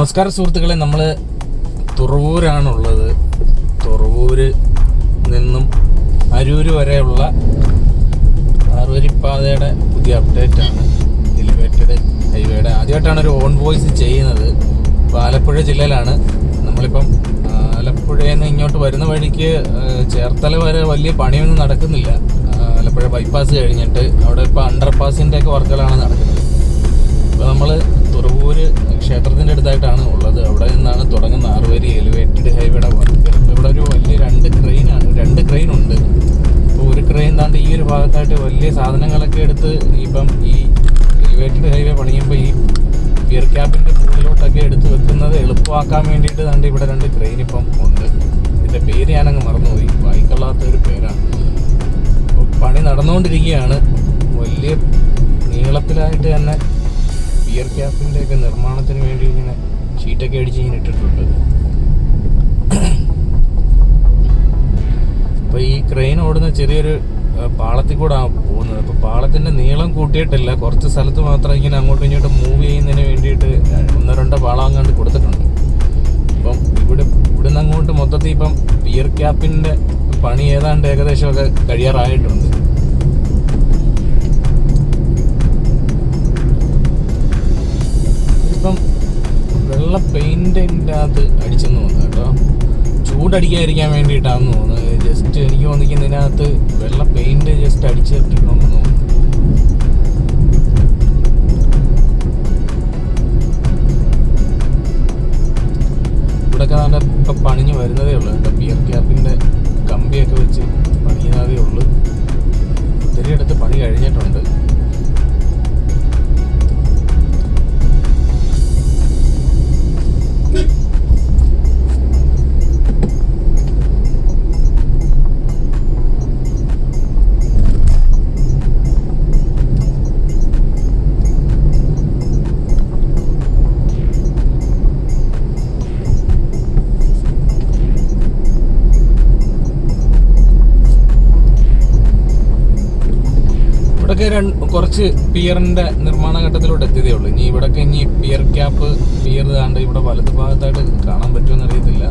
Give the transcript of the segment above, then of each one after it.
നമസ്കാരം സുഹൃത്തുക്കളെ, നമ്മൾ തുറവൂരാണുള്ളത്. തുറവൂര് നിന്നും അരൂര് വരെയുള്ള ആറുവരിപ്പാതയുടെ പുതിയ അപ്ഡേറ്റ് ആണ്. എലിവേറ്റഡ് ഹൈവേയുടെ ആദ്യമായിട്ടാണ് ഒരു ഓൺ വോയിസ് ചെയ്യുന്നത്. ഇപ്പോൾ ആലപ്പുഴ ജില്ലയിലാണ് നമ്മളിപ്പം. ആലപ്പുഴയിൽ നിന്ന് ഇങ്ങോട്ട് വരുന്ന വഴിക്ക് ചേർത്തല വരെ വലിയ പണിയൊന്നും നടക്കുന്നില്ല. ആലപ്പുഴ ബൈപ്പാസ് കഴിഞ്ഞിട്ട് അവിടെ ഇപ്പോൾ അണ്ടർപാസിൻ്റെ ഒക്കെ വർക്കുകളാണ് നടക്കുന്നത്. ഇപ്പോൾ നമ്മൾ തുറവൂര് ക്ഷേത്രത്തിൻ്റെ അടുത്തായിട്ടാണ് ഉള്ളത്. അവിടെ നിന്നാണ് തുടങ്ങുന്ന ആറുവരി എലിവേറ്റഡ് ഹൈവേയുടെ വർക്ക്. ഇവിടെ ഒരു വലിയ രണ്ട് ക്രെയിൻ ഉണ്ട്. അപ്പോൾ ഒരു ക്രെയിൻ താണ്ട് ഈ ഒരു ഭാഗത്തായിട്ട് വലിയ സാധനങ്ങളൊക്കെ എടുത്ത് ഇപ്പം ഈ എലിവേറ്റഡ് ഹൈവേ പണിയുമ്പോൾ ഈ പിയർ ക്യാപ്പിൻ്റെ മുകളിലോട്ടൊക്കെ എടുത്ത് വെക്കുന്നത് എളുപ്പമാക്കാൻ വേണ്ടിയിട്ട് താണ്ട് ഇവിടെ രണ്ട് ക്രെയിൻ ഇപ്പം ഉണ്ട്. ഇതിൻ്റെ പേര് ഞാനങ്ങ് മറന്നുപോയി, വായിക്കൊള്ളാത്ത ഒരു പേരാണ്. അപ്പോൾ പണി നടന്നുകൊണ്ടിരിക്കുകയാണ്. വലിയ നീളത്തിലായിട്ട് തന്നെ പിയർ ക്യാപ്പിൻ്റെ ഒക്കെ നിർമ്മാണത്തിന് വേണ്ടി ഇങ്ങനെ ഷീറ്റൊക്കെ അടിച്ച് ഇങ്ങനെ ഇട്ടിട്ടുണ്ട്. അപ്പോൾ ഈ ക്രെയിൻ ഓടുന്ന ചെറിയൊരു പാളത്തിൽ കൂടെ പോകുന്നത്. അപ്പോൾ പാളത്തിൻ്റെ നീളം കൂട്ടിയിട്ടില്ല, കുറച്ച് സ്ഥലത്ത് മാത്രം ഇങ്ങനെ അങ്ങോട്ടും ഇങ്ങോട്ടും മൂവ് ചെയ്യുന്നതിന് വേണ്ടിയിട്ട് 1-2 പാളം അങ്ങോട്ട് കൊടുത്തിട്ടുണ്ട്. അപ്പം ഇവിടുന്ന് അങ്ങോട്ട് മൊത്തത്തിൽ ഇപ്പം പിയർ ക്യാപ്പിൻ്റെ പണി ഏതാണ്ട് ഏകദേശമൊക്കെ കഴിയാറായിട്ടുണ്ട്. ഇപ്പം വെള്ള പെയിൻറ്റിൻ്റെ അകത്ത് അടിച്ചെന്ന് തോന്നുന്നു കേട്ടോ. ചൂടടിക്കാതിരിക്കാൻ വേണ്ടിയിട്ടാണെന്ന് തോന്നുന്നത്. ജസ്റ്റ് എനിക്ക് തോന്നിക്കുന്നതിനകത്ത് വെള്ള പെയിൻറ്റ് ജസ്റ്റ് അടിച്ചിട്ടുണ്ടെന്ന് തോന്നുന്നു. ഇവിടെയൊക്കെ നല്ല ഇപ്പം പണിഞ്ഞ് വരുന്നതേ ഉള്ളൂ കേട്ടോ. പിയർ ക്യാപ്പിൻ്റെ കമ്പിയൊക്കെ വെച്ച് പണിയുന്നതേ ഉള്ളൂ. ഒത്തിരി അടുത്ത് പണി കഴിഞ്ഞിട്ടുണ്ട്. കുറച്ച് പിയറിന്റെ നിർമ്മാണ ഘട്ടത്തിലോട്ട് എത്തിയതേ ഉള്ളൂ. ഇനി ഇവിടൊക്കെ പിയർ ക്യാപ്പ് പിയർ താണ്ട് ഇവിടെ വലത് ഭാഗത്തായിട്ട് കാണാൻ പറ്റുമെന്ന് അറിയത്തില്ല.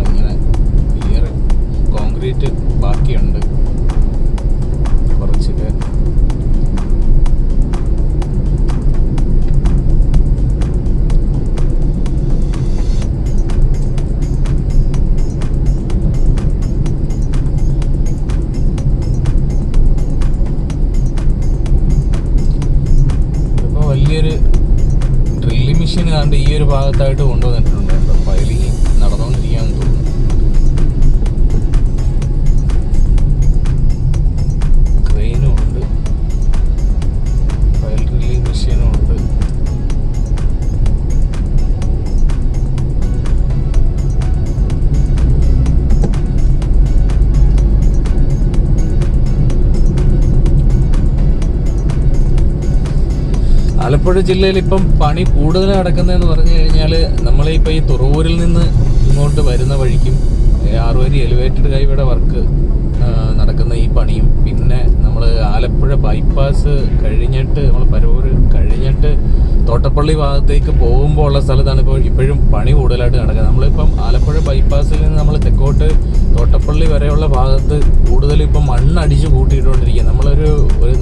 ഇങ്ങനെ പിയർ കോൺക്രീറ്റ് ബാക്കിയുണ്ട് കുറച്ചൊക്കെ. വലിയൊരു ഡ്രില്ലിംഗ് മെഷീൻ കണ്ട് ഈ ഒരു ഭാഗത്തായിട്ട് കൊണ്ടുവന്നിട്ടുണ്ട്. ഫയലിങ് നടന്നുകൊണ്ടിരിക്കുകയാണെന്ന് തോന്നുന്നു. ക്രെയിനും ഉണ്ട്, ഫയൽ ഡ്രില്ലിംഗ് മെഷീനും ഉണ്ട്. ആലപ്പുഴ ജില്ലയിൽ ഇപ്പം പണി കൂടുതൽ നടക്കുന്നതെന്ന് പറഞ്ഞു കഴിഞ്ഞാൽ നമ്മളിപ്പോൾ ഈ തുറവൂരിൽ നിന്ന് ഇങ്ങോട്ട് വരുന്ന വഴിക്കും ആറുവരി എലിവേറ്റഡ് ഹൈവേയുടെ വർക്ക് നടക്കുന്ന ഈ പണിയും, പിന്നെ നമ്മൾ ആലപ്പുഴ ബൈപ്പാസ് കഴിഞ്ഞിട്ട് നമ്മൾ പരവൂര് കഴിഞ്ഞിട്ട് തോട്ടപ്പള്ളി ഭാഗത്തേക്ക് പോകുമ്പോൾ ഉള്ള സ്ഥലത്താണ് ഇപ്പോഴും പണി കൂടുതലായിട്ട് നടക്കുന്നത്. നമ്മളിപ്പം ആലപ്പുഴ ബൈപ്പാസിൽ നിന്ന് നമ്മൾ തെക്കോട്ട് തോട്ടപ്പള്ളി വരെയുള്ള ഭാഗത്ത് കൂടുതലും ഇപ്പം മണ്ണടിച്ച് കൂട്ടിയിട്ടുകൊണ്ടിരിക്കുക. നമ്മളൊരു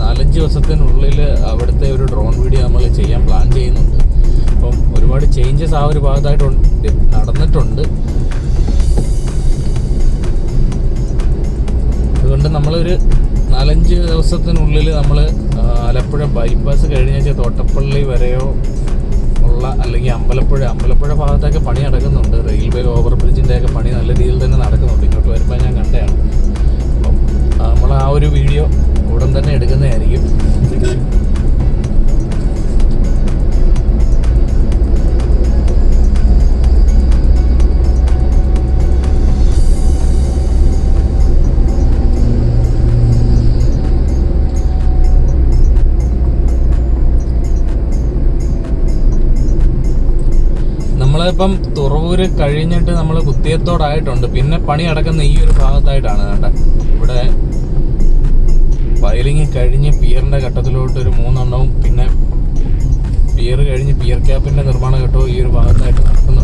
4-5 ദിവസത്തിനുള്ളിൽ അവിടുത്തെ ഒരു ഡ്രോൺ വീഡിയോ നമ്മൾ ചെയ്യാൻ പ്ലാൻ ചെയ്യുന്നുണ്ട്. അപ്പം ഒരുപാട് ചേഞ്ചസ് ആ ഒരു ഭാഗത്തായിട്ട് നടന്നിട്ടുണ്ട്. അതുകൊണ്ട് നമ്മളൊരു 4-5 ദിവസത്തിനുള്ളിൽ നമ്മൾ ആലപ്പുഴ ബൈപ്പാസ് കഴിഞ്ഞ തോട്ടപ്പള്ളി വരെയോ ഉള്ള, അല്ലെങ്കിൽ അമ്പലപ്പുഴ ഭാഗത്തൊക്കെ പണി നടക്കുന്നുണ്ട്. റെയിൽവേ ഓവർ ബ്രിഡ്ജിൻ്റെ ഒക്കെ പണി നല്ല രീതിയിൽ തന്നെ നടക്കുന്നുണ്ട്. ഇങ്ങോട്ട് വരുമ്പോൾ ഞാൻ കണ്ടതാണ്. അപ്പം നമ്മൾ ആ ഒരു വീഡിയോ ഉടൻ തന്നെ എടുക്കുന്നതായിരിക്കും. നമ്മളിപ്പം തുറവൂര് കഴിഞ്ഞിട്ട് നമ്മൾ കുത്തിയത്തോടായിട്ടുണ്ട്. പിന്നെ പണി നടക്കുന്ന ഈ ഒരു ഭാഗത്തായിട്ടാണ് കേട്ടോ. ഇവിടെ ഫയലിങ് കഴിഞ്ഞ് പിയറിന്റെ ഘട്ടത്തിലോട്ട് ഒരു 3 എണ്ണവും, പിന്നെ പിയർ കഴിഞ്ഞ് പിയർ ക്യാപ്പിന്റെ നിർമ്മാണ ഘട്ടവും ഈ ഒരു ഭാഗത്തായിട്ട് നടക്കുന്നുണ്ട്.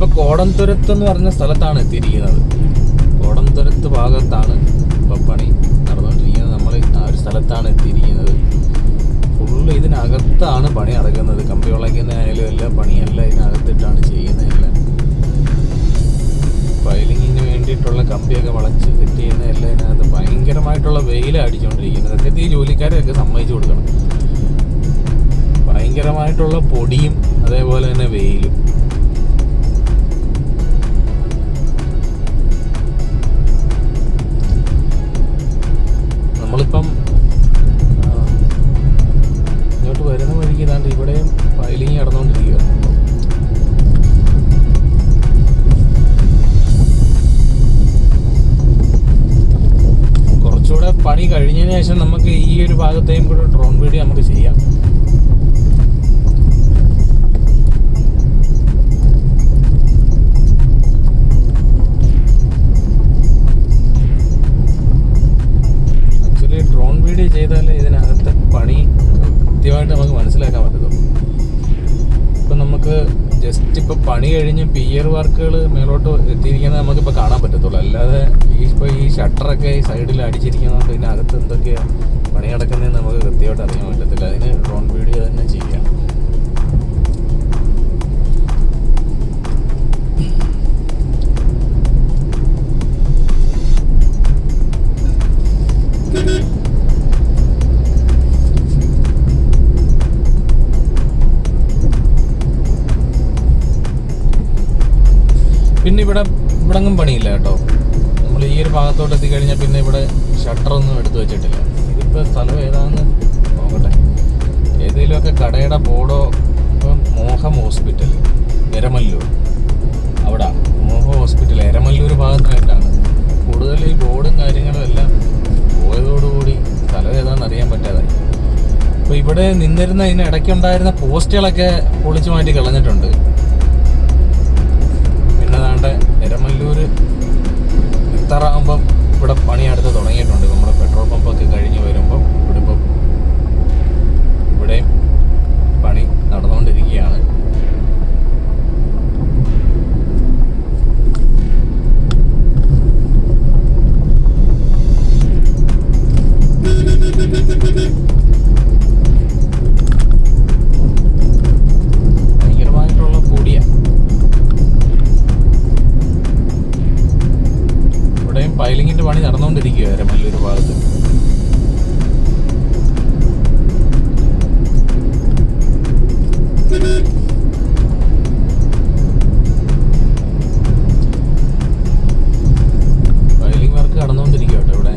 നമ്മളിപ്പോൾ കോടംതുരത്ത് എന്ന് പറഞ്ഞ സ്ഥലത്താണ് എത്തിയിരിക്കുന്നത്. കോടംതുരത്ത് ഭാഗത്താണ് ഇപ്പം പണി നടന്നുകൊണ്ടിരിക്കുന്നത്. നമ്മൾ ആ ഒരു സ്ഥലത്താണ് എത്തിയിരിക്കുന്നത്. ഫുള്ള് ഇതിനകത്താണ് പണി നടക്കുന്നത്. കമ്പി വളയ്ക്കുന്നതായാലും എല്ലാം പണിയെല്ലാം ഇതിനകത്തിട്ടാണ് ചെയ്യുന്നതെല്ലാം. ഫയലിങ്ങിന് വേണ്ടിയിട്ടുള്ള കമ്പിയൊക്കെ വളച്ച് സെറ്റ് ചെയ്യുന്നതെല്ലാം ഇതിനകത്ത്. ഭയങ്കരമായിട്ടുള്ള വെയിലാണ് അടിച്ചുകൊണ്ടിരിക്കുന്നത്. അതൊക്കെ ഈ ജോലിക്കാരെയൊക്കെ സമ്മതിച്ചു കൊടുക്കണം. ഭയങ്കരമായിട്ടുള്ള പൊടിയും അതേപോലെ തന്നെ വെയിലും. നമ്മളിപ്പം ഇങ്ങോട്ട് വരുന്ന വഴിക്ക് ഇതാണ്ട് ഇവിടെയും ഫയലിങ് നടന്നുകൊണ്ടിരിക്കുകയാണ്. കുറച്ചുകൂടെ പണി കഴിഞ്ഞതിന് ശേഷം നമുക്ക് ഈ ഒരു ഭാഗത്തെയും കൂടെ ഡ്രോൺ വീഡിയോ നമുക്ക് ചെയ്യാം. ഡ്രോൺ വീഡിയോ ചെയ്താലേ ഇതിനകത്തെ പണി കൃത്യമായിട്ട് നമുക്ക് മനസ്സിലാക്കാൻ പറ്റത്തുള്ളൂ. ഇപ്പം നമുക്ക് ജസ്റ്റ് ഇപ്പോൾ പണി കഴിഞ്ഞ് പിയർ വർക്കുകൾ മേലോട്ട് എത്തിയിരിക്കുന്നത് നമുക്കിപ്പോൾ കാണാൻ പറ്റത്തുള്ളൂ. അല്ലാതെ ഈ ഷട്ടറൊക്കെ ഈ സൈഡിൽ അടിച്ചിരിക്കുന്നതുകൊണ്ട് ഇതിനകത്ത് എന്തൊക്കെയാണ് പണി നടക്കുന്നതെന്ന് നമുക്ക് കൃത്യമായിട്ട് അറിയാൻ പറ്റത്തില്ല. അതിന് ഡ്രോൺ വീഡിയോ തന്നെ ചെയ്യാം. പിന്നെ ഇവിടെ എങ്ങും പണിയില്ല കേട്ടോ. നമ്മൾ ഈ ഒരു ഭാഗത്തോട്ട് എത്തിക്കഴിഞ്ഞാൽ പിന്നെ ഇവിടെ ഷട്ടറൊന്നും എടുത്തു വെച്ചിട്ടില്ല. ഇതിപ്പോൾ സ്ഥലം ഏതാണെന്ന് നോക്കട്ടെ. ഏതെങ്കിലുമൊക്കെ കടയുടെ ബോർഡോ. ഇപ്പം മോഹം ഹോസ്പിറ്റൽ എരമല്ലൂർ, അവിടെ മോഹം ഹോസ്പിറ്റൽ എരമല്ലൂർ ഭാഗത്തായിട്ടാണ് കൂടുതൽ ഈ ബോർഡും കാര്യങ്ങളും എല്ലാം പോയതോടുകൂടി സ്ഥലം ഏതാണെന്ന് അറിയാൻ പറ്റാതായി. അപ്പോൾ ഇവിടെ നിന്നിരുന്ന ഇതിന് ഇടയ്ക്കുണ്ടായിരുന്ന പോസ്റ്റുകളൊക്കെ പൊളിച്ചു മാറ്റി കളഞ്ഞിട്ടുണ്ട്. എരമല്ലൂര് എത്താറാകുമ്പം ഇവിടെ പണി അടുത്ത് തുടങ്ങിയിട്ടുണ്ട്. നമ്മുടെ പെട്രോൾ പമ്പൊക്കെ കഴിഞ്ഞ് വരുമ്പം ഇവിടെയും പണി നടന്നുകൊണ്ടിരിക്കുകയാണ്. ഭയങ്കരമായിട്ടുള്ള പൊടിയാണ്. ഫയലിങ്ങിന്റെ പണി നടന്നുകൊണ്ടിരിക്കുക എരമല്ലൂർ ഭാഗത്ത്. ഫയലിംഗ് വർക്ക് നടന്നുകൊണ്ടിരിക്കുക കേട്ടോ ഇവിടെ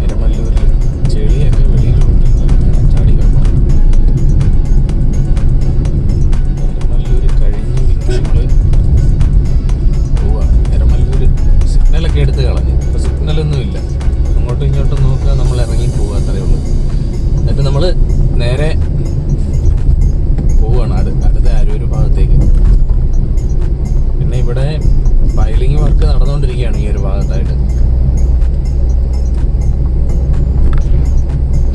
എരമല്ലൂരിൽ. ചെളിയൊക്കെ വെളിയിലോട്ട് ചാടി കിടക്കും. എരമല്ലൂര് കഴിഞ്ഞ് പിന്നെ നമ്മള് പോവാണ്. എരമല്ലൂര് സിഗ്നലൊക്കെ എടുത്ത് കളഞ്ഞു. ഇപ്പോൾ സിഗ്നലൊന്നും ഇല്ല. അങ്ങോട്ടും ഇങ്ങോട്ടും നോക്കുക, നമ്മൾ ഇറങ്ങി പോവുക, അത്രയേ ഉള്ളൂ. എന്നിട്ട് നമ്മൾ നേരെ പോവുകയാണ് അടുത്ത അരൂര് ഭാഗത്തേക്ക്. പിന്നെ ഇവിടെ ഫയലിംഗ് വർക്ക് നടന്നുകൊണ്ടിരിക്കുകയാണ് ഈ ഒരു ഭാഗത്തായിട്ട്.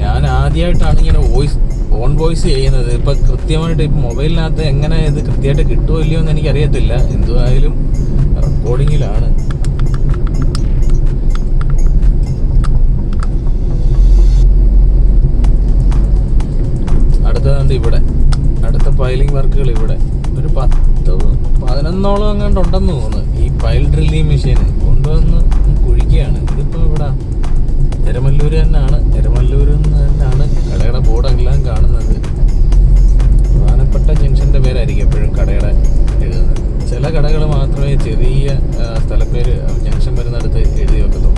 ഞാൻ ആദ്യമായിട്ടാണ് ഇങ്ങനെ ഓൺ വോയിസ് ചെയ്യുന്നത്. ഇപ്പം കൃത്യമായിട്ട് ഇപ്പം മൊബൈലിനകത്ത് എങ്ങനെ ഇത് കൃത്യമായിട്ട് കിട്ടുമോ ഇല്ലയോ എന്ന് എനിക്കറിയത്തില്ല. എന്തുവായാലും റെക്കോർഡിങ്ങിലാണ്. അടുത്തതുണ്ട് ഇവിടെ അടുത്ത ഫയലിംഗ് വർക്കുകൾ. ഇവിടെ ഒരു 10-11 അങ്ങാണ്ട് ഉണ്ടെന്ന് തോന്നുന്നു. ഈ ഫയൽ ഡ്രില്ലിങ് മെഷീൻ കൊണ്ടുവന്ന് കുഴിക്കുകയാണ്. ഇതിപ്പോൾ ഇവിടെ എരമല്ലൂർ തന്നെയാണ്. എരമല്ലൂരിൽ നിന്ന് തന്നെയാണ് കടയുടെ ബോർഡെല്ലാം കാണുന്നത്. പ്രധാനപ്പെട്ട ജംഗ്ഷൻ്റെ പേരായിരിക്കും എപ്പോഴും കടയുടെ എഴുതുന്നത്. ചില കടകൾ മാത്രമേ ചെറിയ സ്ഥലപ്പേര് ജംഗ്ഷൻ വരുന്നിടത്ത് എഴുതി വെക്കത്തുള്ളൂ.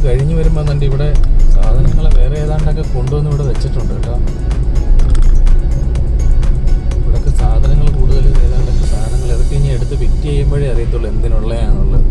കഴിഞ്ഞ് വരുമ്പോൾ തന്നെ ഇവിടെ സാധനങ്ങൾ വേറെ ഏതാണ്ടൊക്കെ കൊണ്ടുവന്ന് ഇവിടെ വെച്ചിട്ടുണ്ട് കേട്ടോ. ഇവിടെയൊക്കെ സാധനങ്ങൾ കൂടുതൽ ഏതാണ്ടൊക്കെ സാധനങ്ങൾ ഇതൊക്കെ ഇനി എടുത്ത് ഫിറ്റ് ചെയ്യുമ്പോഴേ അറിയത്തുള്ളൂ എന്തിനുള്ളതാണുള്ളത്.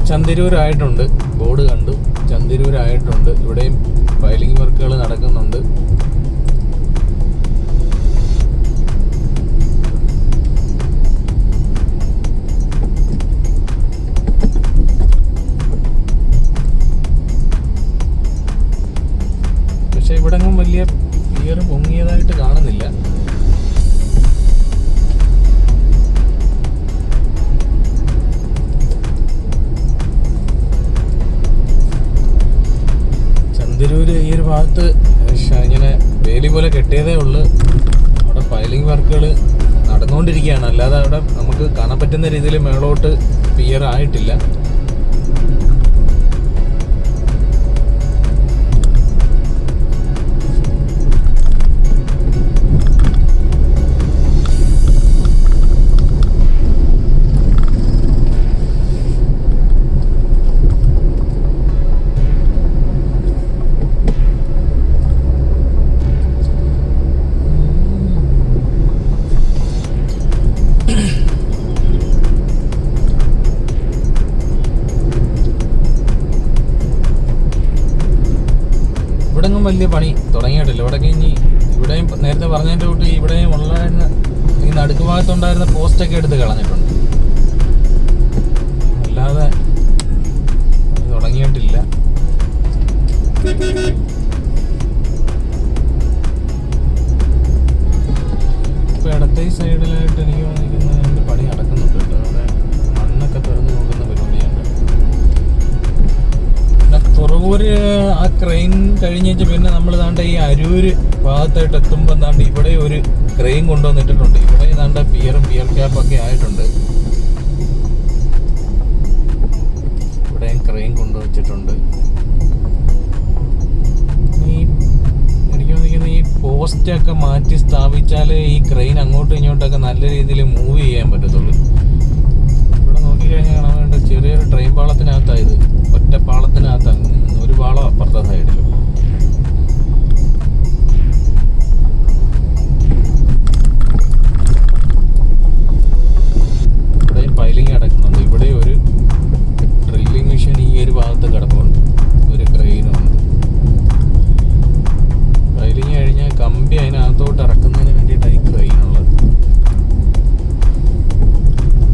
ചന്തിരൂരായിട്ടുണ്ട്, ബോർഡ് കണ്ടു, ചന്തിരൂരായിട്ടുണ്ട്. ഇവിടെയും ഫയലിംഗ് വർക്കുകൾ നടക്കുന്നുണ്ട്. പക്ഷെ ഇവിടെങ്ങും വലിയ പിയർ പൊങ്ങിയതായിട്ട് കാണുന്നില്ല. ചന്തിരൂര് ഈ ഒരു ഭാഗത്ത് ഇങ്ങനെ വേലി പോലെ കെട്ടിയതേ ഉള്ളു. അവിടെ ഫയലിംഗ് വർക്കുകൾ നടന്നുകൊണ്ടിരിക്കുകയാണ്. അല്ലാതെ അവിടെ നമുക്ക് കാണാൻ പറ്റുന്ന രീതിയിൽ മേളോട്ട് പിയർ ആയിട്ടില്ല. ഇവിടെങ്ങും വലിയ പണി തുടങ്ങിയിട്ടില്ല. ഇവിടെ ഇനി ഇവിടെയും നേരത്തെ പറഞ്ഞതിൻ്റെ കൂട്ടി ഇവിടെയും ഉണ്ടായിരുന്ന ഈ നടുക്ക് ഭാഗത്തുണ്ടായിരുന്ന പോസ്റ്റൊക്കെ എടുത്ത് കളഞ്ഞിട്ടുണ്ട്. അല്ലാതെ തുടങ്ങിയിട്ടില്ല. ഇപ്പം ഇടത്തെ ഈ സൈഡിലായിട്ട് എനിക്ക് തോന്നിയിരിക്കുന്ന പണി നടക്കുന്നുണ്ട് കേട്ടോ. അവിടെ മണ്ണൊക്കെ തുറന്ന് നോക്കുന്ന പരിപാടിയാണ്. തുറവൂര് ആ ക്രെയിൻ കഴിഞ്ഞേച്ച് പിന്നെ നമ്മൾ ദാണ്ട ഈ അരൂര് ഭാഗത്തായിട്ട് എത്തുമ്പോൾ ദാണ്ട് ഇവിടെ ഒരു ക്രെയിൻ കൊണ്ടുവന്നിട്ടിട്ടുണ്ട്. ഇവിടെ ദാണ്ട പിയർ ക്യാപ്പൊക്കെ ആയിട്ടുണ്ട്. ഇവിടെയും ക്രെയിൻ കൊണ്ടുവച്ചിട്ടുണ്ട്. എനിക്ക് തോന്നിക്കുന്ന ഈ പോസ്റ്റൊക്കെ മാറ്റി സ്ഥാപിച്ചാലേ ഈ ക്രെയിൻ അങ്ങോട്ടും ഇങ്ങോട്ടൊക്കെ നല്ല രീതിയിൽ മൂവ് ചെയ്യാൻ പറ്റത്തുള്ളൂ. ഇവിടെ നോക്കിക്കഴിഞ്ഞാൽ കാണാൻ വേണ്ട ചെറിയൊരു ട്രെയിൻ പാളത്തിനകത്തായത്, ഒറ്റ പാളത്തിനകത്താണ്, ഒരു പാളം അപ്പുറത്തെ സൈഡിലും. ഇവിടെയും പൈലിംഗ് നടക്കുന്നുണ്ട്. ഇവിടെ ഒരു ഡ്രില്ലിംഗ് മെഷീൻ ഈ ഒരു ഭാഗത്ത് കിടപ്പുണ്ട്, ഒരു ക്രെയിനുണ്ട്. പൈലിംഗ് കഴിഞ്ഞാൽ കമ്പി അതിനകത്തോട്ട് ഇറക്കുന്നതിന് വേണ്ടിയിട്ടാണ് ഈ ക്രെയിനുള്ളത്.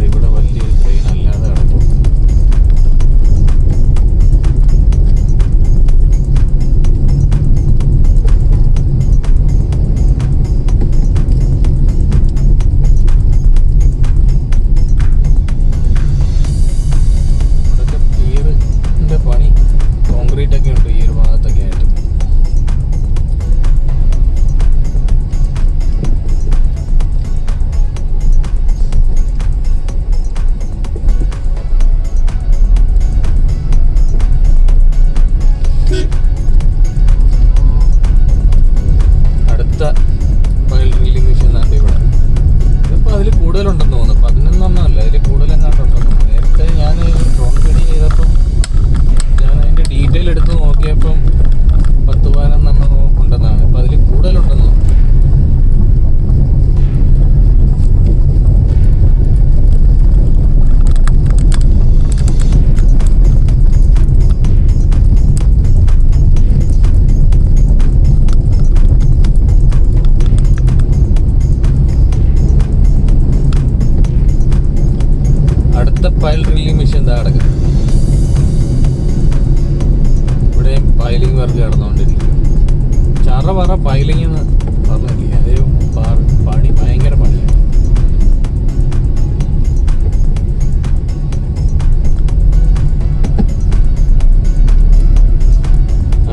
ഇവിടെ വലിയൊരു ക്രെയിൻ അല്ലാതെ കിടക്കും. പണി കോൺക്രീറ്റ് ഒക്കെ ഉണ്ട് ഈ ഒരു ഭാഗത്തൊക്കെ ആയിട്ട്. അടുത്ത ഫയൽ ഡ്രില്ലിംഗ് മെഷീൻ ആണ് ഇവിടെ. ഇപ്പം അതിൽ കൂടുതലുണ്ടെന്ന് തോന്നുന്നു. 11 അല്ല, അതിൽ കൂടുതലെങ്ങാണ്ടുണ്ടെന്ന് തോന്നുന്നു. നേരത്തെ ഞാൻ ഡ്രോൺ വീഡിയോ ചെയ്തപ്പം ഞാൻ അതിൻ്റെ ഡീറ്റെയിൽ എടുത്ത് നോക്കിയപ്പം 10-11 ഉണ്ടെന്നാണ്. അപ്പം അതിൽ കൂടുതലുണ്ടെന്ന് തോന്നുന്നു. അടുത്ത ഫയൽ ഡ്രില്ലിംഗ് മെഷീൻ എന്താ കിടക്കുന്നത്. ഇവിടെയും ഫയലിംഗ് വർക്ക് നടന്നുകൊണ്ടിരിക്കും. ചറ ഫയലിംഗ് എന്ന് പറഞ്ഞില്ലേ, അതേ പണി ഭയങ്കര പണിയാണ്.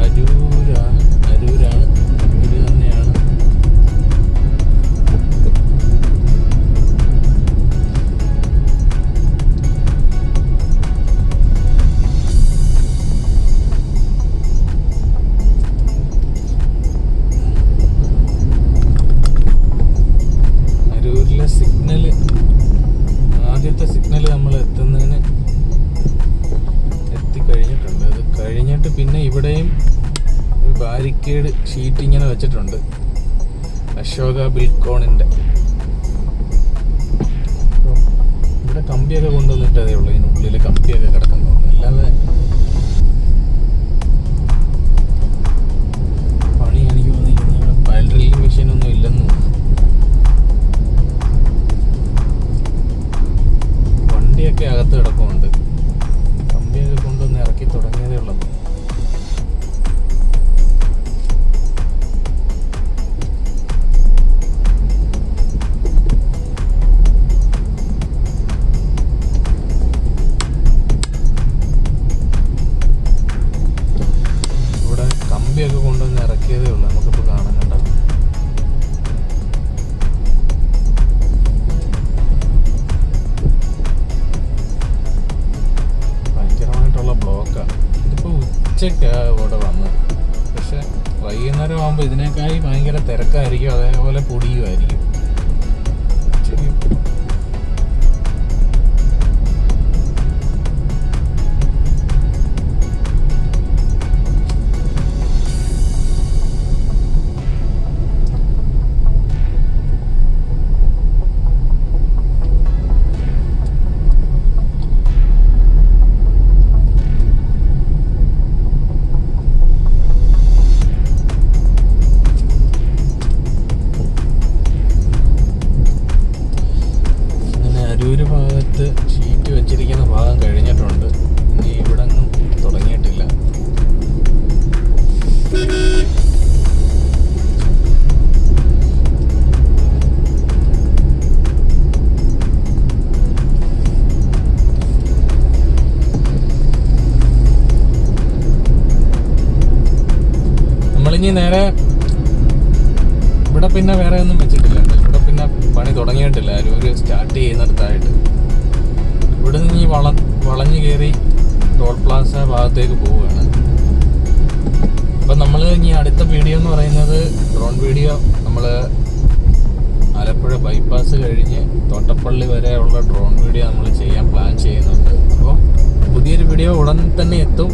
അരൂര് തന്നെയാണ്. ആദ്യത്തെ സിഗ്നൽ നമ്മൾ എത്തിക്കഴിഞ്ഞിട്ടുണ്ട്. അത് കഴിഞ്ഞിട്ട് പിന്നെ ഇവിടെയും ഒരു ബാരിക്കേഡ് ഷീറ്റ് ഇങ്ങനെ വെച്ചിട്ടുണ്ട്, അശോക ബിൽക്കോണിൻ്റെ. ഇവിടെ കമ്പിയൊക്കെ കൊണ്ടുവന്നിട്ടതേ ഉള്ളൂ. ഇതിനുള്ളിൽ കമ്പിയൊക്കെ കിടക്കുന്നുണ്ട്. അല്ലാതെ പണി എനിക്ക് തോന്നിയിരിക്കുന്നത് പൈൽ ഡ്രില്ലിംഗ് മെഷീനൊന്നും ഇല്ലെന്ന് തോന്നുന്നു. വണ്ടിയൊക്കെ അകത്ത് കിടപ്പുണ്ട്. കമ്പിയൊക്കെ കൊണ്ടുവന്ന് ഇറക്കി തുടങ്ങിയതേ ഉള്ളൂ. കമ്പിയൊക്കെ കൊണ്ടുവന്ന് ഇറക്കിയതേ ഉള്ളൂ. നമുക്കിപ്പോൾ കാണാൻ കണ്ട ഭയങ്കരമായിട്ടുള്ള ബ്ലോക്കാണ്. ഇതിപ്പോൾ ഉച്ചയ്ക്കാണ് ഇവിടെ വന്നത്. പക്ഷെ വൈകുന്നേരം ആകുമ്പോൾ ഇതിനേക്കായി ഭയങ്കര തിരക്കായിരിക്കും, അതേപോലെ പൊടിയുമായിരിക്കും. ഒരു ഭാഗത്ത് ഷീറ്റ് വെച്ചിരിക്കുന്ന ഭാഗം കഴിഞ്ഞിട്ടുണ്ട്. ഇനി ഇവിടെ ഒന്നും തുടങ്ങിയിട്ടില്ല. നമ്മളിനി നേരെ ഇവിടെ പിന്നെ വേറെ ഒന്നും വെച്ചിട്ടില്ല. ഇവിടെ പിന്നെ പണി തുടങ്ങിയിട്ടില്ല. അരൂര് സ്റ്റാർട്ട് ചെയ്യുന്നിടത്തായിട്ട് ഇവിടെ നിന്ന് ഈ വളഞ്ഞു കയറി ടോൾ പ്ലാസ ഭാഗത്തേക്ക് പോവുകയാണ്. അപ്പം നമ്മൾ ഇനി അടുത്ത വീഡിയോ എന്ന് പറയുന്നത് ഡ്രോൺ വീഡിയോ. നമ്മൾ ആലപ്പുഴ ബൈപ്പാസ് കഴിഞ്ഞ് തോട്ടപ്പള്ളി വരെയുള്ള ഡ്രോൺ വീഡിയോ നമ്മൾ ചെയ്യാൻ പ്ലാൻ ചെയ്യുന്നുണ്ട്. അപ്പം പുതിയൊരു വീഡിയോ ഉടൻ തന്നെ എത്തും.